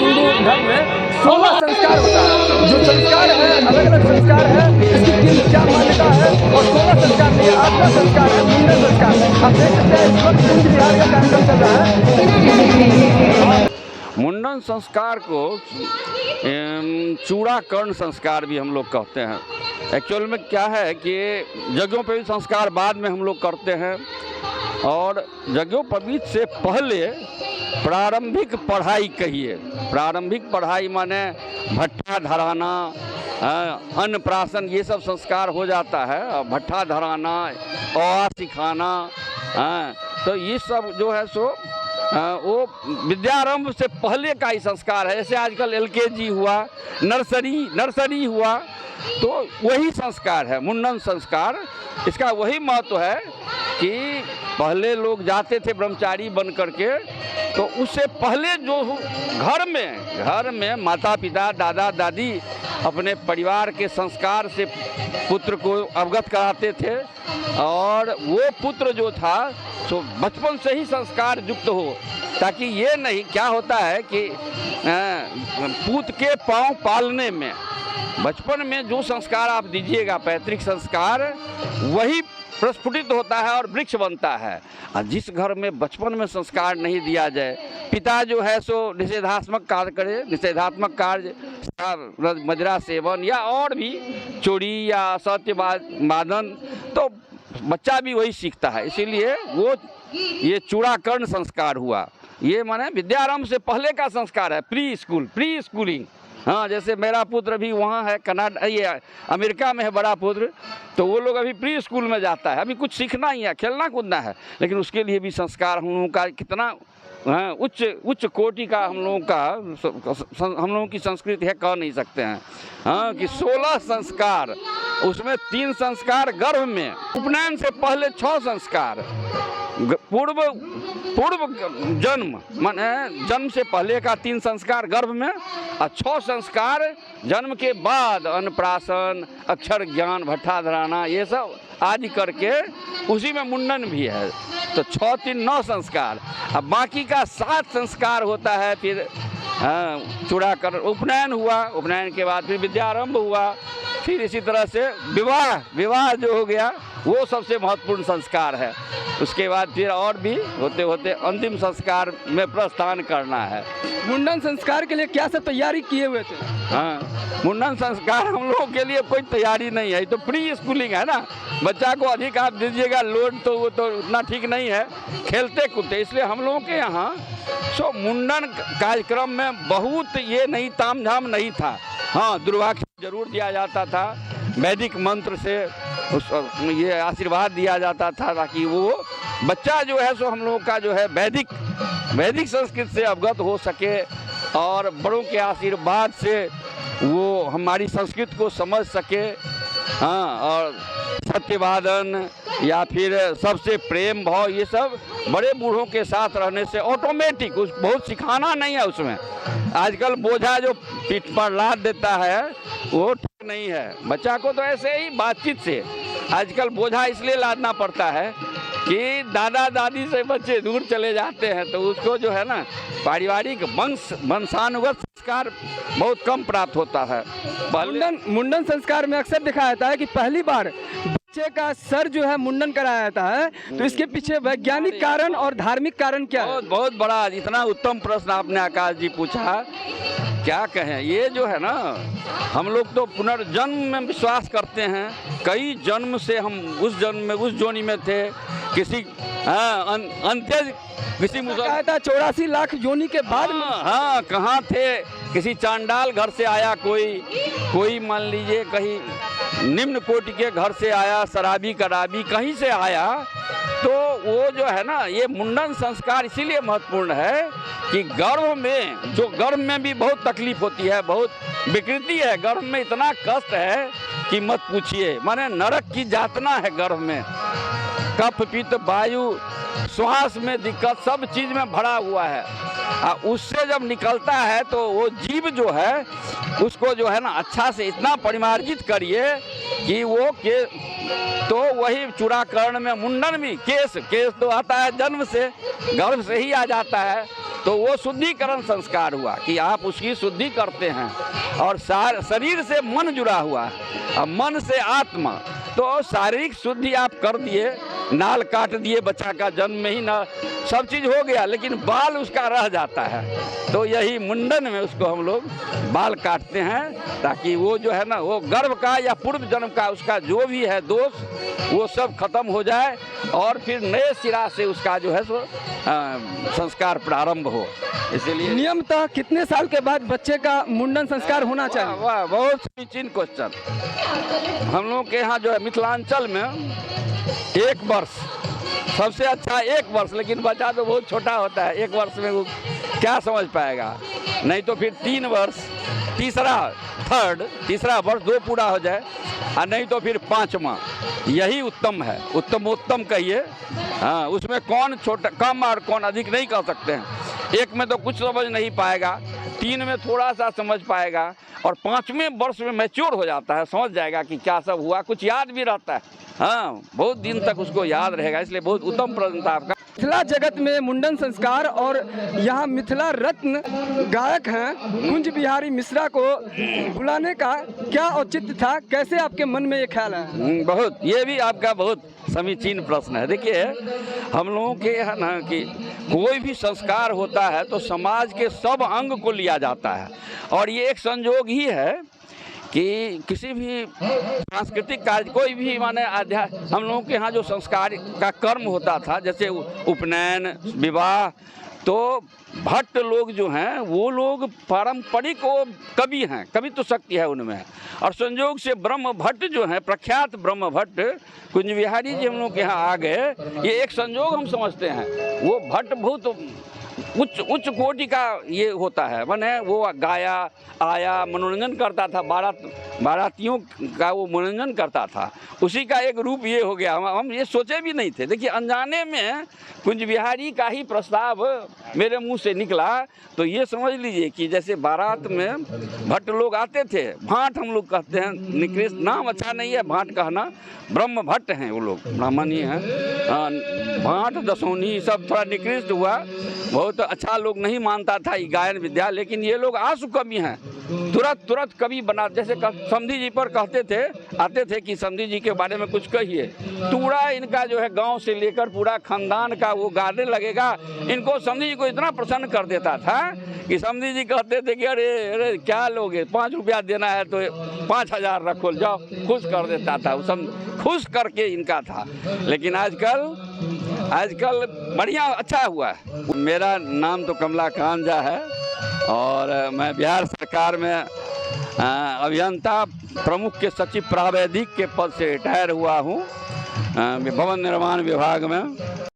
हिंदू धर्म में 16 संस्कार होता है। जो संस्कार है अलग अलग संस्कार है, इसकी क्या मान्यता है, और 16 संस्कार नहीं, 8वां संस्कार है मुंडन संस्कार। आप देख सकते हैं इस वक्त बिहार का कार्यक्रम चल रहा है। मुंडन संस्कार को चूड़ाकर्ण संस्कार भी हम लोग कहते हैं। एक्चुअल में क्या है कि यज्ञों पे भी संस्कार बाद में हम लोग करते हैं, और यज्ञोपवीत से पहले प्रारंभिक पढ़ाई कहिए, प्रारंभिक पढ़ाई माने भट्ठा धराना, अन्नप्राशन, ये सब संस्कार हो जाता है। भट्ठा धराना, औआ सिखाना, तो ये सब जो है सो वो विद्यारंभ से पहले का ही संस्कार है। जैसे आजकल LKG हुआ, नर्सरी हुआ, तो वही संस्कार है मुंडन संस्कार। इसका वही महत्व है कि पहले लोग जाते थे ब्रह्मचारी बन करके, तो उससे पहले जो घर में माता पिता दादा दादी अपने परिवार के संस्कार से पुत्र को अवगत कराते थे, और वो पुत्र जो था तो बचपन से ही संस्कार युक्त हो, ताकि ये नहीं, क्या होता है कि पूत के पाँव पालने में बचपन में जो संस्कार आप दीजिएगा पैतृक संस्कार, वही प्रस्फुटित होता है और वृक्ष बनता है। और जिस घर में बचपन में संस्कार नहीं दिया जाए, पिता जो है सो निषेधात्मक कार्य करे, निषेधात्मक कार्य मदिरा सेवन या और भी चोरी या सत्यवादन, तो बच्चा भी वही सीखता है। इसीलिए वो ये चूड़ाकर्ण संस्कार हुआ, ये माने विद्यारंभ से पहले का संस्कार है, प्री स्कूलिंग। हाँ, जैसे मेरा पुत्र भी वहाँ है कनाडा, ये अमेरिका में है बड़ा पुत्र, तो वो लोग अभी प्री स्कूल में जाता है, अभी कुछ सीखना ही है, खेलना कूदना है, लेकिन उसके लिए भी संस्कार हम लोगों का कितना उच्च कोटि का हम लोगों की संस्कृति है, कह नहीं सकते हैं। हाँ, कि 16 संस्कार, उसमें 3 संस्कार गर्भ में, उपनयन से पहले 6 संस्कार, पूर्व जन्म माने जन्म से पहले का 3 संस्कार गर्भ में, और 6 संस्कार जन्म के बाद, अन्नप्राशन, अक्षर ज्ञान, भट्ठा धराना, ये सब आदि करके उसी में मुंडन भी है। तो 6 3 9 संस्कार। अब बाकी का 7 संस्कार होता है। फिर चूड़ाकर्ण, उपनयन हुआ, उपनयन के बाद फिर विद्यारंभ हुआ, फिर इसी तरह से विवाह जो हो गया, वो सबसे महत्वपूर्ण संस्कार है। उसके बाद फिर और भी होते होते अंतिम संस्कार में प्रस्थान करना है। मुंडन संस्कार के लिए क्या सब तैयारी किए हुए थे? हाँ, मुंडन संस्कार हम लोगों के लिए कोई तैयारी नहीं है, तो प्री स्कूलिंग है ना। बच्चा को अधिक आप दीजिएगा लोड, तो वो तो उतना ठीक नहीं है, खेलते कूदते। इसलिए हम लोगों के यहाँ मुंडन कार्यक्रम में बहुत ये नहीं, तामझाम नहीं था। हाँ, दुर्वाक्ष जरूर दिया जाता था, वैदिक मंत्र से ये आशीर्वाद दिया जाता था, ताकि वो बच्चा जो है सो हम लोगों का जो है वैदिक संस्कृति से अवगत हो सके, और बड़ों के आशीर्वाद से वो हमारी संस्कृति को समझ सके। हाँ, और सत्यवादन या फिर सबसे प्रेम भाव, ये सब बड़े बूढ़ों के साथ रहने से ऑटोमेटिक, उस बहुत सिखाना नहीं है उसमें। आजकल बोझा जो पीठ पर लाद देता है वो ठीक नहीं है। बच्चा को तो ऐसे ही बातचीत से, आजकल बोझा इसलिए लादना पड़ता है कि दादा दादी से बच्चे दूर चले जाते हैं, तो उसको जो है ना पारिवारिक वंशानुगत संस्कार बहुत कम प्राप्त होता है। मुंडन संस्कार में अक्सर देखा जाता है कि पहली बार बच्चे का सर जो है मुंडन कराया जाता है, तो इसके पीछे वैज्ञानिक कारण और धार्मिक कारण क्या है? बहुत बहुत बड़ा, इतना उत्तम प्रश्न आपने आकाश जी पूछा, क्या कहें। ये जो है ना, हम लोग तो पुनर्जन्म में विश्वास करते हैं। कई जन्म से हम उस जन्म में उस जोनी में थे, किसी अंत्य किसी कहा था 84 लाख योनि के बाद में। हाँ, कहाँ थे, किसी चांडाल घर से आया कोई मान लीजिए कहीं निम्न कोटि के घर से आया, शराबी कराबी कहीं से आया। तो वो जो है ना, ये मुंडन संस्कार इसीलिए महत्वपूर्ण है कि गर्भ में भी बहुत तकलीफ होती है, बहुत विकृति है गर्भ में, इतना कष्ट है कि मत पूछिए। माने नरक की यातना है गर्भ में, कफ पित्त वायु श्वास में दिक्कत, सब चीज में भरा हुआ है। उससे जब निकलता है तो वो जीव जो है उसको जो है ना अच्छा से इतना परिमार्जित करिए कि वो तो वही चूड़ाकरण में मुंडन भी केस तो आता है जन्म से, गर्भ से ही आ जाता है। तो वो शुद्धिकरण संस्कार हुआ कि आप उसकी शुद्धि करते हैं। और शरीर से मन जुड़ा हुआ है और मन से आत्मा, तो शारीरिक शुद्धि आप कर दिए, नाल काट दिए, बच्चा का जन्म में ही ना सब चीज़ हो गया, लेकिन बाल उसका रह जाता है। तो यही मुंडन में उसको हम लोग बाल काटते हैं ताकि वो जो है ना, वो गर्भ का या पूर्व जन्म का उसका जो भी है दोष वो सब खत्म हो जाए और फिर नए सिरा से उसका जो है सो संस्कार प्रारंभ हो। इसीलिए नियमतः कितने साल के बाद बच्चे का मुंडन संस्कार होना चाहिए? वाह, बहुत समीचीन क्वेश्चन। हम लोग के यहाँ जो है मिथिलांचल में 1 वर्ष सबसे अच्छा, 1 वर्ष, लेकिन बच्चा तो बहुत छोटा होता है, 1 वर्ष में वो क्या समझ पाएगा। नहीं तो फिर 3 वर्ष, तीसरा वर्ष 2 पूरा हो जाए, और नहीं तो फिर 5वां, यही उत्तम है, उत्तम कहिए। हाँ, उसमें कौन छोटा कम और कौन अधिक नहीं कर सकते हैं। 1 में तो कुछ समझ नहीं पाएगा, 3 में थोड़ा सा समझ पाएगा, और 5वें वर्ष में मैच्योर हो जाता है, समझ जाएगा कि क्या सब हुआ, कुछ याद भी रहता है। हाँ, बहुत दिन तक उसको याद रहेगा। इसलिए बहुत उत्तम प्रश्न था आपका। मिथिला जगत में मुंडन संस्कार, और यहाँ मिथिला रत्न गायक हैं कुंज बिहारी मिश्रा को बुलाने का क्या औचित्य था, कैसे आपके मन में ये ख्याल है? बहुत, ये भी आपका बहुत समीचीन प्रश्न है। देखिए, हम लोगों के है ना कि कोई भी संस्कार होता है तो समाज के सब अंग को लिया जाता है, और ये एक संयोग ही है कि किसी भी सांस्कृतिक कार्य, कोई भी माने हम लोगों के यहाँ जो संस्कार का कर्म होता था, जैसे उपनयन, विवाह, तो भट्ट लोग जो हैं वो लोग पारंपरिक वो कवि हैं, कवि तो शक्ति है उनमें। और संयोग से ब्रह्म भट्ट जो हैं, प्रख्यात ब्रह्म भट्ट कुंज बिहारी जी हम लोग के यहाँ आ गए, ये एक संयोग हम समझते हैं। वो भट्ट बहुत उच्च कोटि का ये होता है, माने वो गाया आया, मनोरंजन करता था, बारातियों का वो मनोरंजन करता था, उसी का एक रूप ये हो गया। हम ये सोचे भी नहीं थे। देखिए, अनजाने में कुंज बिहारी का ही प्रस्ताव मेरे मुंह से निकला, तो ये समझ लीजिए कि जैसे बारात में भट्ट लोग आते थे, भाट हम लोग कहते हैं, निकृष्ट नाम अच्छा नहीं है भाट कहना, ब्रह्म भट्ट हैं वो लोग, ब्राह्मण ही हैं। भाट दसौनी सब थोड़ा निकृष्ट हुआ, बहुत अच्छा लोग नहीं मानता था ये गायन विद्या, लेकिन ये लोग आंसू कवि हैं, तुरंत कवि बना। जैसे समधी जी पर आते थे कि समधी जी के बारे में कुछ कहिए, पूरा इनका जो है गांव से लेकर पूरा खानदान का वो गाने लगेगा। इनको समधी जी को इतना प्रसन्न कर देता था कि समधी जी कहते थे कि अरे क्या लोगे, 5 रुपया देना है तो 5000 रखो, जाओ, खुश कर देता था। वो सब खुश करके इनका था। लेकिन आजकल बढ़िया अच्छा हुआ है। मेरा नाम तो कमलाकांत झा है और मैं बिहार सरकार में अभियंता प्रमुख के सचिव प्रावैधिक के पद से रिटायर हुआ हूँ, भवन निर्माण विभाग में।